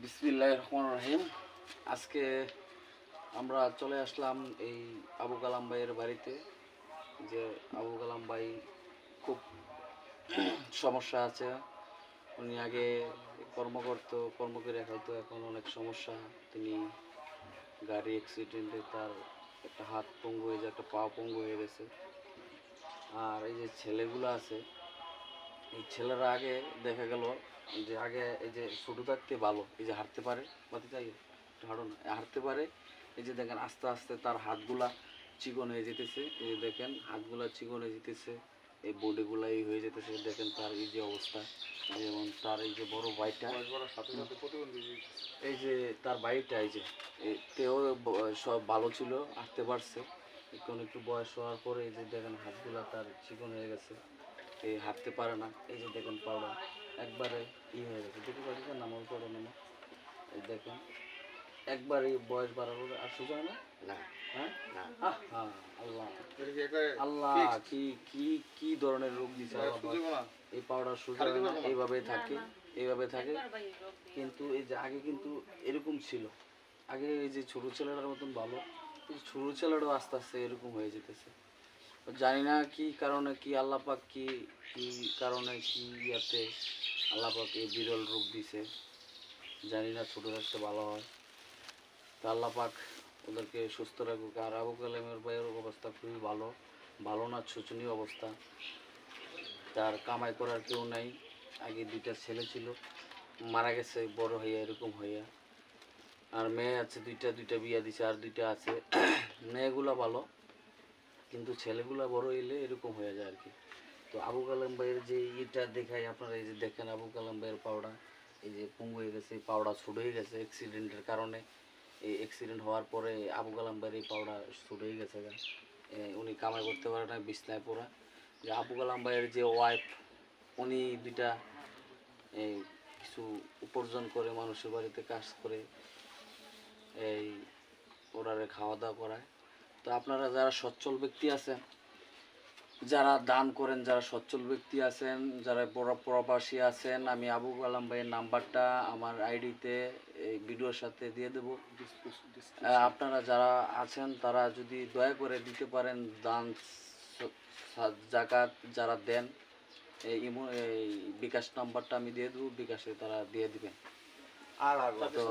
বিসমিল্লাহির রহমানির রহিম। আজকে আমরা চলে আসলাম এই আবু কালাম ভাইয়ের বাড়িতে। যে আবু কালাম ভাই খুব সমস্যা আছে। উনি আগে কর্ম করে হয়তো এখন অনেক সমস্যা। তিনি গাড়ি অ্যাক্সিডেন্টে তার একটা হাত পঙ্গু হয়ে যায়, একটা পা পঙ্গু হয়ে গেছে। আর এই যে ছেলেগুলো আছে, এই ছেলেরা আগে দেখা গেল যে আগে এই যে ছোটো থাকতে ভালো, এই যে হাঁটতে পারে, বাতি চাই হাঁটো না, হাঁটতে পারে। এই যে দেখেন আস্তে আস্তে তার হাতগুলা চিকন হয়ে যেতেছে। এই যে দেখেন হাতগুলা চিকন হয়ে যেতেছে, এই বডিগুলা এই হয়ে যেতেছে। দেখেন তার এই যে অবস্থা, যেমন তার এই যে বড় ভাইটা, এই যে তার ভাইটা, এই যে তেও সব ভালো ছিল, হাঁটতে পারছে। এখন একটু বয়স হওয়ার পরে এই যে দেখেন হাতগুলা তার চিকন হয়ে গেছে, এই হাঁটতে পারে না। এই যে দেখেন পাউডার একবারে হয়ে গেছে, দেখতে পাচ্ছেন নামার পরে নামা। এই দেখেন একবারে বয়স বাড়ার আর সোজা না। হ্যাঁ আল্লাহ আল্লাহ, কি কি কি ধরনের রোগ দিচ্ছে এই পাউডার সোজা এইভাবে থাকে। কিন্তু এই যে আগে কিন্তু এরকম ছিল, আগে এই যে ছোটো ছেলেটার মতন ভালো, ছোটো ছেলেটাও আস্তে আস্তে এরকম হয়ে যেতেছে। জানি না কি কারণে, কি আল্লাহ পাক কি কি কারণে, কি ইয়াতে আল্লাহ পাক এই বিরল রোগ দিছে জানি না। ছোটো থাকতে ভালো হয় তা আল্লাহ পাক ওদেরকে সুস্থ রাখুক। আর আবু কালামের ভাইয়ের অবস্থা খুবই ভালো না, শোচনীয় অবস্থা। তার কামাই করার কেউ নাই। আগে দুইটা ছেলে ছিল, মারা গেছে বড় হইয়া এরকম হইয়া। আর মেয়ে আছে দুইটা বিয়া দিছে, আর দুইটা আছে। মেয়েগুলো ভালো, কিন্তু ছেলেগুলো বড় হইলে এরকম হয়ে যায় আর কি। তো আবু কালাম ভাইয়ের যে ইটা দেখাই আপনারা, এই যে দেখেন আবু কালাম ভাইয়ের পাউডা এই যে পঙ্গু হয়ে গেছে, পাউডা ছোট হয়ে গেছে অ্যাক্সিডেন্টের কারণে। এই অ্যাক্সিডেন্ট হওয়ার পরে আবু কালাম ভাইয়ের এই পাউডা ছোট হয়ে গেছে। উনি কামাই করতে পারে না, বিছনায় পড়া। যে আবু কালাম ভাইয়ের যে ওয়াইফ, উনি দুইটা এই কিছু উপার্জন করে, মানুষের বাড়িতে কাজ করে, এই ওরারে খাওয়া দাওয়া করায়। তো আপনারা যারা সচ্ছল ব্যক্তি আছেন, যারা দান করেন, যারা সচ্ছল ব্যক্তি আছেন, যারা বড় প্রবাসী আছেন, আমি আবু কালাম ভাইয়ের নাম্বারটা আমার আইডিতে এই ভিডিওর সাথে দিয়ে দেব। আপনারা যারা আছেন তারা যদি দয়া করে দিতে পারেন, দান জাকাত যারা দেন, এই বিকাশ নাম্বারটা আমি দিয়ে দেবো, বিকাশে তারা দিয়ে দিবেন। তো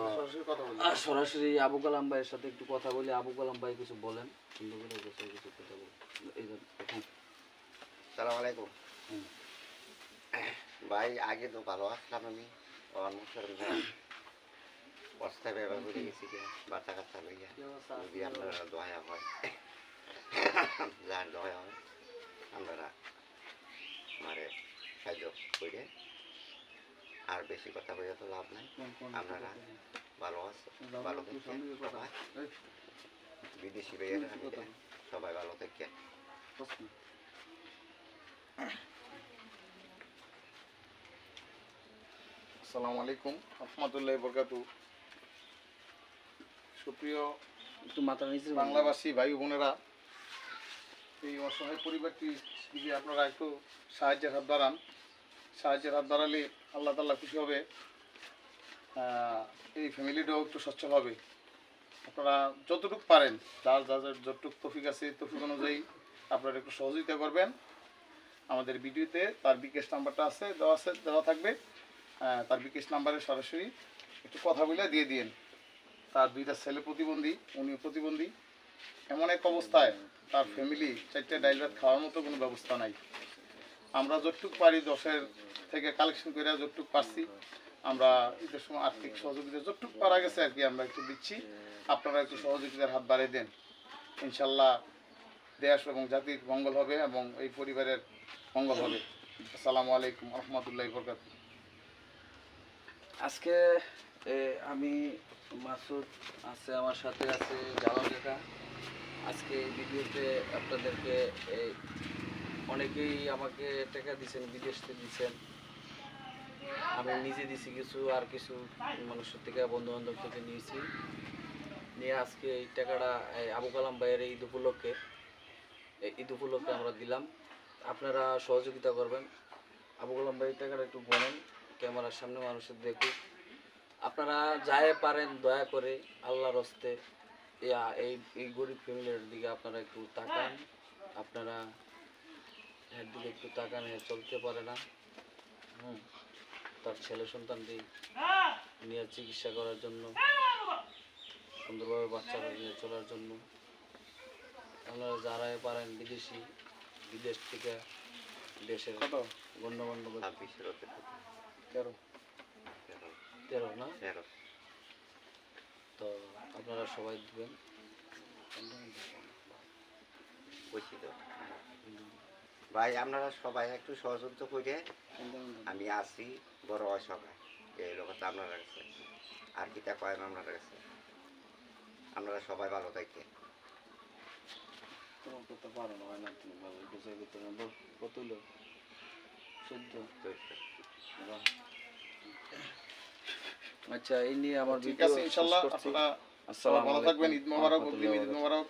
সরাসরি আবু কালাম ভাইয়ের সাথে একটু কথা বলি। আবু কালাম ভাই কিছু বলেন, সুন্দর করে কিছু কথা বলেন। সালাম আলাইকুম ভাই। আগে তো ভালো আসলাম আমি, বস্তায় ব্যবহার করে গেছি বাচ্চা কাচ্চা লইয়া, যদি আপনারা দয়া হয়, যার দয়া হয় আপনারা আমারে সাহায্য করে। আর বেশি কথা বলে তো লাভ নাই। আপনারা ভালো আছে, ভালো থাকেন সবাই, বিদেশি ভাইয়েরা সবাই ভালো থাকেন। আসসালামু আলাইকুম রহমতুল্লাহি বরকাতু। সুপ্রিয় বাংলাভাষী ভাই বোনেরা, এই অসহায় পরিবারটি দিকে আপনারা একটু সাহায্যের হাত বাড়ালে আল্লাহ তাআলা খুশি হবে। এই ফ্যামিলিটাও একটু সচ্ছল হবে। আপনারা যতটুকু পারেন, যার যতটুকু তৌফিক আছে, তৌফিক অনুযায়ী আপনারা একটু সহযোগিতা করবেন। আমাদের ভিডিওতে তার বিকাশ নাম্বারটা আছে, দেওয়া থাকবে। তার বিকাশ নাম্বারে সরাসরি একটু কথা বলে দিয়ে দিন। তার দুইটা ছেলে প্রতিবন্ধী, উনিও প্রতিবন্ধী। এমন এক অবস্থায় তার ফ্যামিলি 4টা ডাইল ভাত খাওয়ার মতো কোনো ব্যবস্থা নাই। আমরা যতটুকু পারি 10-এর থেকে কালেকশন করে যতটুকু পারছি, আমরা ঈদের সময় আর্থিক সহযোগিতা যতটুকু পারা গেছে আর কি আমরা একটু দিচ্ছি। আপনারা একটু সহযোগিতার হাত বাড়িয়ে দেন। ইনশাল্লাহ দেশ এবং জাতির মঙ্গল হবে এবং এই পরিবারের মঙ্গল হবে। আসসালামু আলাইকুম রহমতুল্লাহি বরকাতুহু। আজকে আমি মাসুদ আছে, আমার সাথে আছে জালাল কাকা। আজকে এই ভিডিওতে আপনাদেরকে অনেকেই আমাকে টাকা দিচ্ছেন, বিদেশ থেকে দিচ্ছেন, আমি নিজে দিছি কিছু, আর কিছু মানুষের থেকে, বন্ধু বান্ধব থেকে নিয়েছি। নিয়ে আজকে এই টাকাটা আবু কালাম ভাইয়ের ঈদ উপলক্ষে আমরা দিলাম। আপনারা সহযোগিতা করবেন। আবু কালাম ভাইয়ের টাকাটা একটু গণেন, ক্যামেরার সামনে মানুষের দেখুক। আপনারা যাই পারেন দয়া করে আল্লাহর হস্তে এই এই গরিব ফ্যামিলির দিকে আপনারা একটু তাকান। আপনারা এর দিকে একটু তাকান, এ চলতে পারে না। তার ছেলে সন্তানটি নিয়ে চিকিৎসা করার জন্য, সুন্দরভাবে বাচ্চারা নিয়ে চলার জন্য আপনারা যারাই পারেন বিদেশ থেকে দেশের কত গণ্যমান্য 26 রোতে 13 13 না, 13 তো আপনারা সবাই দিবেন। বুঝছি তো ভাই, আপনারা সবাই একটু সহযোগিতা করে আমি আছি বড় অসহায় এই লোকটা আপনারা কাছে আর কিটা কয়েন আপনারা কাছে। আপনারা সবাই ভালো থাকতে। তোমার করতে পারো না, হয় না, তুমি ভালো বুঝাই করতে না। কত লোক 14। আচ্ছা, এই নিয়ে আমার ঠিক ভিডিও আছে, ইনশাআল্লাহ শেষ করছি। আপনারা আসসালামু ভালো থাকবেন। ঈদ মোবারক, আলাইকুম অগ্রিম ঈদ মোবারক।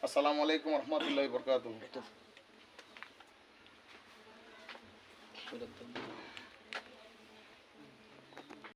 আসসালামু আলাইকুম ওয়া রাহমাতুল্লাহি ওয়া বারাকাতুহু। এটা তো